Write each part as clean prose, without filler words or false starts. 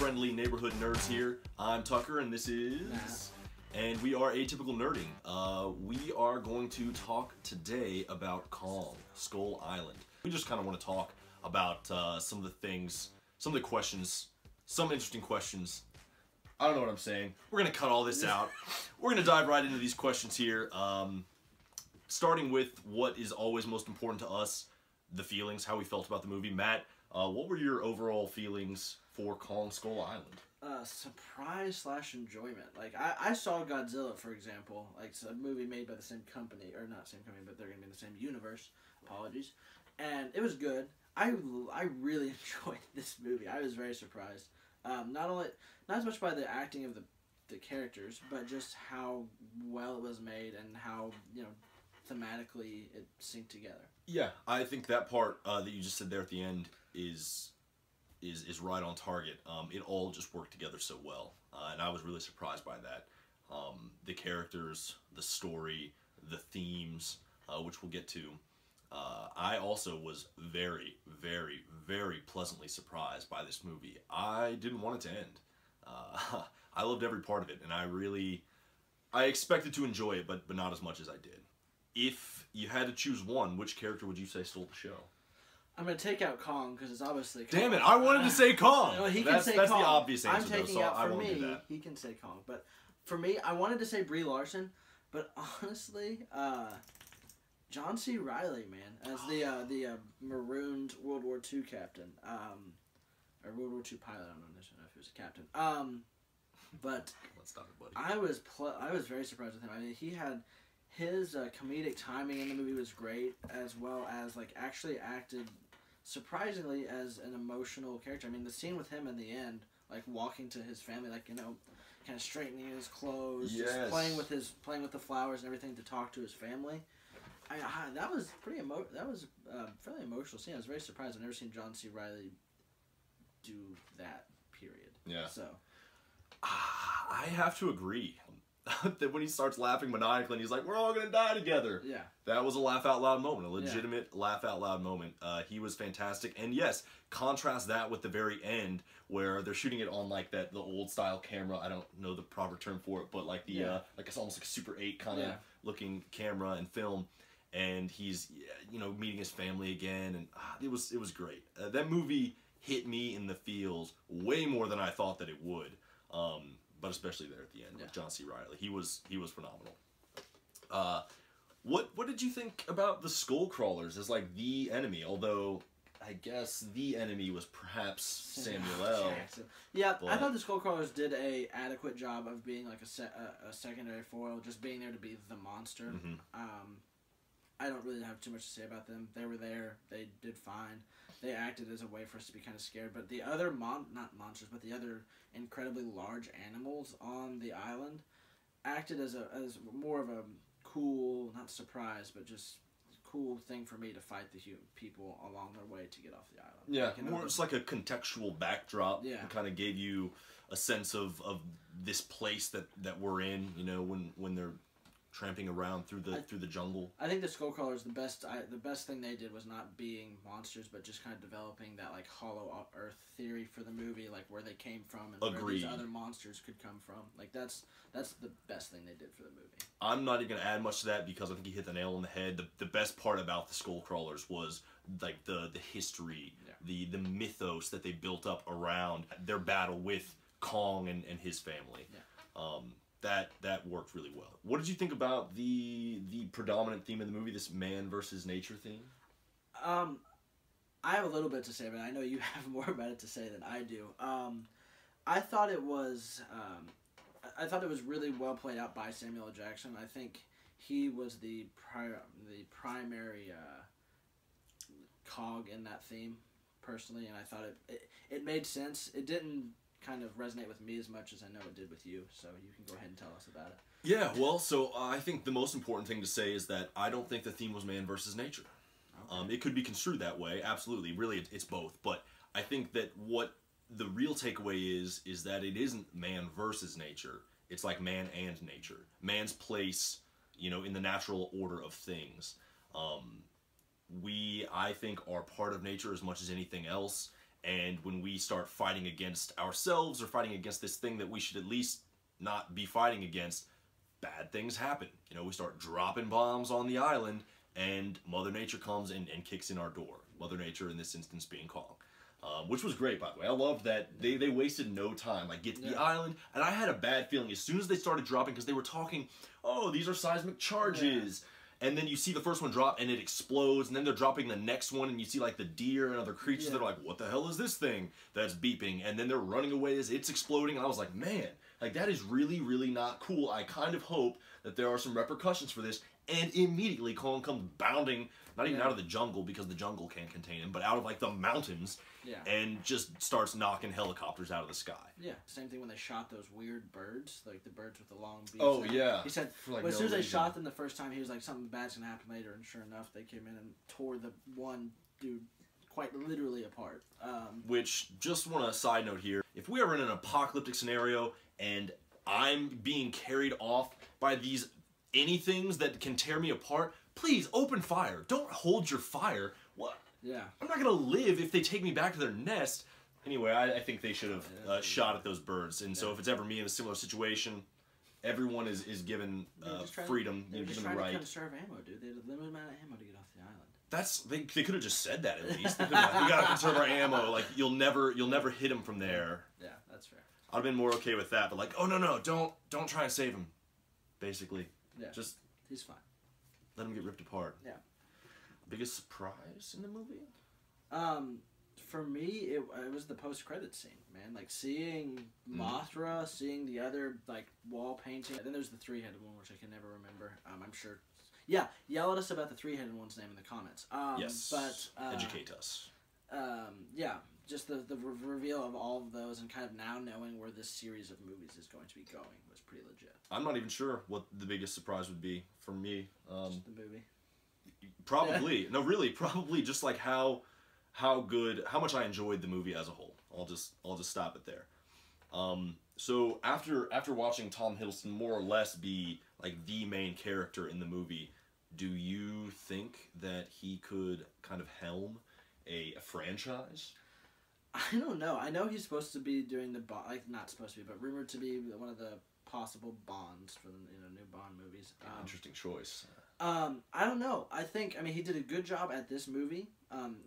friendly neighborhood nerds here. I'm Tucker, and this is Matt. And we are Atypical Nerding. We are going to talk today about Kong, Skull Island. We just kind of want to talk about some of the things, some of the questions, some interesting questions. I don't know what I'm saying. We're going to cut all this out. We're going to dive right into these questions here, starting with what is always most important to us, the feelings, how we felt about the movie. Matt, what were your overall feelings for Kong, Skull Island? Surprise / enjoyment. Like, I saw Godzilla, for example. Like, it's a movie made by the same company, or not same company, but they're going to be in the same universe. Apologies. And it was good. I really enjoyed this movie. I was very surprised. Not as much by the acting of the characters, but just how well it was made and how, you know, thematically it synced together. Yeah, I think that part that you just said there at the end is right on target. It all just worked together so well, and I was really surprised by that. The characters, the story, the themes, which we'll get to. I also was very, very, very pleasantly surprised by this movie. I didn't want it to end. I loved every part of it, and I expected to enjoy it, but not as much as I did. If you had to choose one, which character would you say stole the show? I'm going to take out Kong, because it's obviously Kong. Damn it, I wanted to say Kong! Well, he can that's say that's Kong. the obvious answer, I'm taking though, so out, I for won't do me, that. he can say Kong. But for me, I wanted to say Brie Larson, but honestly, John C. Reilly, man, as the marooned World War II captain, or World War II pilot. I don't know if he was a captain. But Let's stop it, buddy. I was very surprised with him. I mean, he had his comedic timing in the movie was great, as well as like actually acted surprisingly as an emotional character. I mean, the scene with him in the end, like walking to his family, like, you know, kind of straightening his clothes, Yes. just playing with the flowers and everything to talk to his family. That was fairly emotional scene. I was very surprised. I've never seen John C. Reilly do that. Period. Yeah. So I have to agree. That when he starts laughing maniacally and he's like, we're all gonna die together. yeah. That was a laugh out loud moment, a legitimate laugh out loud moment. He was fantastic. And yes, contrast that with the very end where they're shooting it on like the old style camera. I don't know the proper term for it, but like like it's almost like a Super 8 kind of looking camera and film. And he's, you know, meeting his family again, and it was great. That movie hit me in the feels way more than I thought that it would. But especially there at the end with John C. Reilly, he was phenomenal. What did you think about the skull crawlers as like the enemy? Although I guess the enemy was perhaps Samuel L. Jackson. Yeah, I thought the skull crawlers did a adequate job of being like a secondary foil, just being there to be the monster. Mm-hmm. I don't really have too much to say about them. They were there. They did fine. They acted as a way for us to be kind of scared. But the other not monsters, but the other incredibly large animals on the island acted as more of a cool, not surprise, but just cool thing for me to fight the people along their way to get off the island. Yeah, like, you know, more it's like a contextual backdrop. Yeah. And kind of gave you a sense of this place that we're in. You know, when they're tramping around through the jungle. I think the Skullcrawlers, the best thing they did was not being monsters, but just kind of developing that like hollow Earth theory for the movie, like where they came from and where these other monsters could come from. Like that's the best thing they did for the movie. I'm not even gonna add much to that because I think you hit the nail on the head. The best part about the Skullcrawlers was like the history, the mythos that they built up around their battle with Kong and his family. Yeah. That worked really well. What did you think about the predominant theme of the movie, this man versus nature theme? I have a little bit to say, but I know you have more about it to say than I do. I thought it was really well played out by Samuel L. Jackson. I think he was the primary cog in that theme, personally, and I thought it made sense. It didn't kind of resonate with me as much as I know it did with you, so you can go ahead and tell us about it. Yeah, well, so I think the most important thing to say is that I don't think the theme was man versus nature. Okay. It could be construed that way, absolutely. Really, it's both. But I think that what the real takeaway is that it isn't man versus nature. It's like man and nature. Man's place, you know, in the natural order of things. We, I think, are part of nature as much as anything else. And when we start fighting against ourselves or fighting against this thing that we should at least not be fighting against, bad things happen. You know, we start dropping bombs on the island, and Mother Nature comes and kicks in our door. Mother Nature, in this instance, being Kong. Which was great, by the way. I loved that they wasted no time. Like, get to the island, and I had a bad feeling as soon as they started dropping, because they were talking, oh, these are seismic charges. And then you see the first one drop, and it explodes, and then they're dropping the next one, and you see, like, the deer and other creatures that are like, what the hell is this thing that's beeping? And then they're running away as it's exploding, and I was like, man, like, that is really, really not cool. I kind of hope that there are some repercussions for this. And immediately, Kong comes bounding, not even out of the jungle, because the jungle can't contain him, but out of, like, the mountains, and just starts knocking helicopters out of the sky. Yeah, same thing when they shot those weird birds, like the birds with the long beaks. Oh, yeah. He said, like, as soon as they shot them the first time, he was like, something bad's gonna happen later, and sure enough, they came in and tore the one dude quite literally apart. Which, just want to side note here, if we are in an apocalyptic scenario, and I'm being carried off by these anythings that can tear me apart, please open fire. Don't hold your fire. What? Yeah. I'm not gonna live if they take me back to their nest. Anyway, I think they should have shot at those birds. And so if it's ever me in a similar situation, everyone is given freedom, They're just given trying the right. to conserve ammo, dude. They had a limited amount of ammo to get off the island. They could have just said that at least. They could have, we gotta conserve our ammo. Like, you'll never hit him from there. Yeah, that's fair. I'd have been more okay with that. But like, oh no, don't try and save him. Basically, just he's fine. let him get ripped apart. Yeah. Biggest surprise in the movie? For me, it was the post-credits scene, man. Like, seeing Mothra, seeing the other, like, wall painting. Then there's the three-headed one, which I can never remember. I'm sure. Yeah, yell at us about the three-headed one's name in the comments. Yes, but educate us. Yeah, just the reveal of all of those, and kind of now knowing where this series of movies is going to be going was pretty legit. I'm not even sure what the biggest surprise would be for me. Just the movie. Probably. No, really, probably just like how much I enjoyed the movie as a whole. I'll just stop it there. So after watching Tom Hiddleston more or less be like the main character in the movie, do you think that he could kind of helm a franchise? I don't know. I know he's supposed to be doing the like, not supposed to be, but rumored to be one of the possible Bonds for the new Bond movies. Interesting choice. I don't know. I mean, he did a good job at this movie,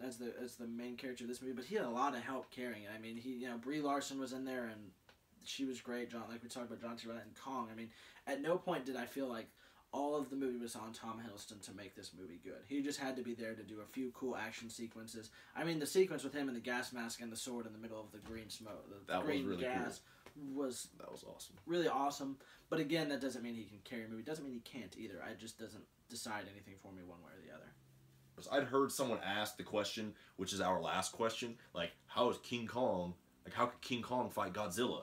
as the main character of this movie, but he had a lot of help carrying it. I mean, Brie Larson was in there, and she was great. Like we talked about John C. Reilly and Kong. I mean, at no point did I feel like all of the movie was on Tom Hiddleston to make this movie good. He just had to be there to do a few cool action sequences. I mean, the sequence with him and the gas mask and the sword in the middle of the green smoke, the green was really gas, was awesome. Really awesome. But again, that doesn't mean he can carry a movie. Doesn't mean he can't either. It just doesn't decide anything for me one way or the other. I'd heard someone ask the question, which is our last question, like, how could King Kong fight Godzilla?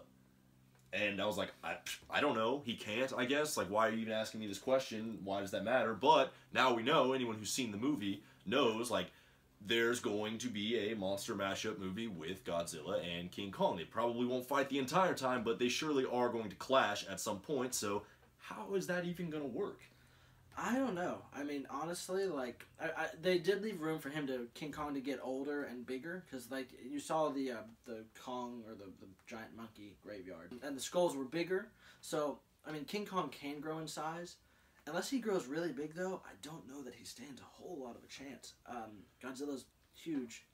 And I was like, I don't know. He can't, I guess. Like, why are you even asking me this question? Why does that matter? But now we know, anyone who's seen the movie knows, like, there's going to be a monster mashup movie with Godzilla and King Kong. They probably won't fight the entire time, but they surely are going to clash at some point. So how is that even going to work? I don't know. I mean, honestly, like, they did leave room for King Kong to get older and bigger, because, like, you saw the Kong, or the giant monkey graveyard, and the skulls were bigger, so, I mean, King Kong can grow in size. Unless he grows really big, though, I don't know that he stands a whole lot of a chance. Godzilla's huge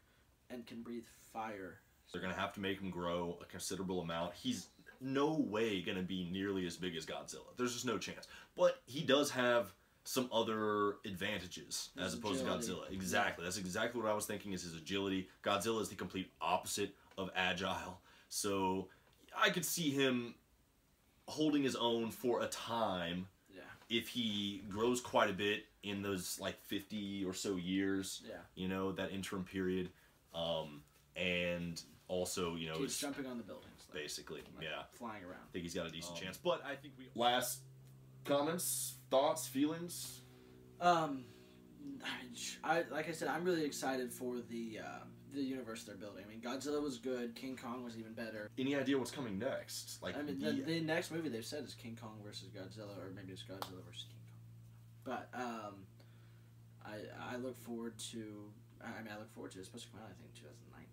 and can breathe fire. They're going to have to make him grow a considerable amount. He's no way going to be nearly as big as Godzilla. There's just no chance. But he does have some other advantages as opposed to Godzilla. Exactly. That's exactly what I was thinking, is his agility. Godzilla is the complete opposite of agile. So I could see him holding his own for a time if he grows quite a bit in those, like, 50 or so years. Yeah. That interim period. And also, keeps jumping on the buildings. Like, basically, yeah. Flying around. I think he's got a decent chance. But I think last comments, thoughts, feelings? Like I said, I'm really excited for the universe they're building. I mean, Godzilla was good. King Kong was even better. Any idea what's coming next? Like, I mean, the next movie they've said is King Kong versus Godzilla, or maybe it's Godzilla versus King Kong. But I look forward to. I mean, I look forward to it. It's supposed to come out, I think, 2019.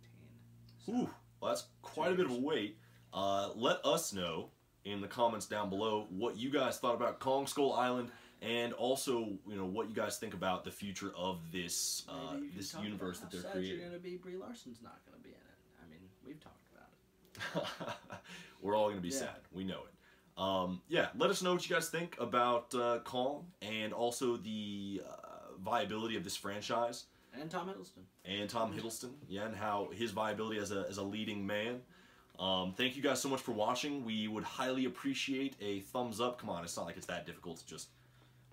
So. Ooh, well, that's quite a bit of a wait. Let us know in the comments down below what you guys thought about Kong Skull Island, and also, you know, what you guys think about the future of this this universe that they're creating. You're gonna be Brie Larson's not gonna be in it. I mean, we've talked about it. We're all gonna be sad. We know it. Yeah, let us know what you guys think about Kong, and also the viability of this franchise. And Tom Hiddleston. And Tom Hiddleston, yeah, and how his viability as a leading man. Thank you guys so much for watching. We would highly appreciate a thumbs up. Come on, it's not like it's that difficult to just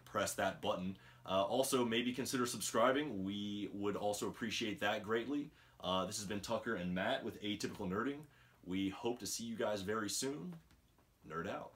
press that button. Also, maybe consider subscribing. We would also appreciate that greatly. This has been Tucker and Matt with Atypical Nerding. We hope to see you guys very soon. Nerd out.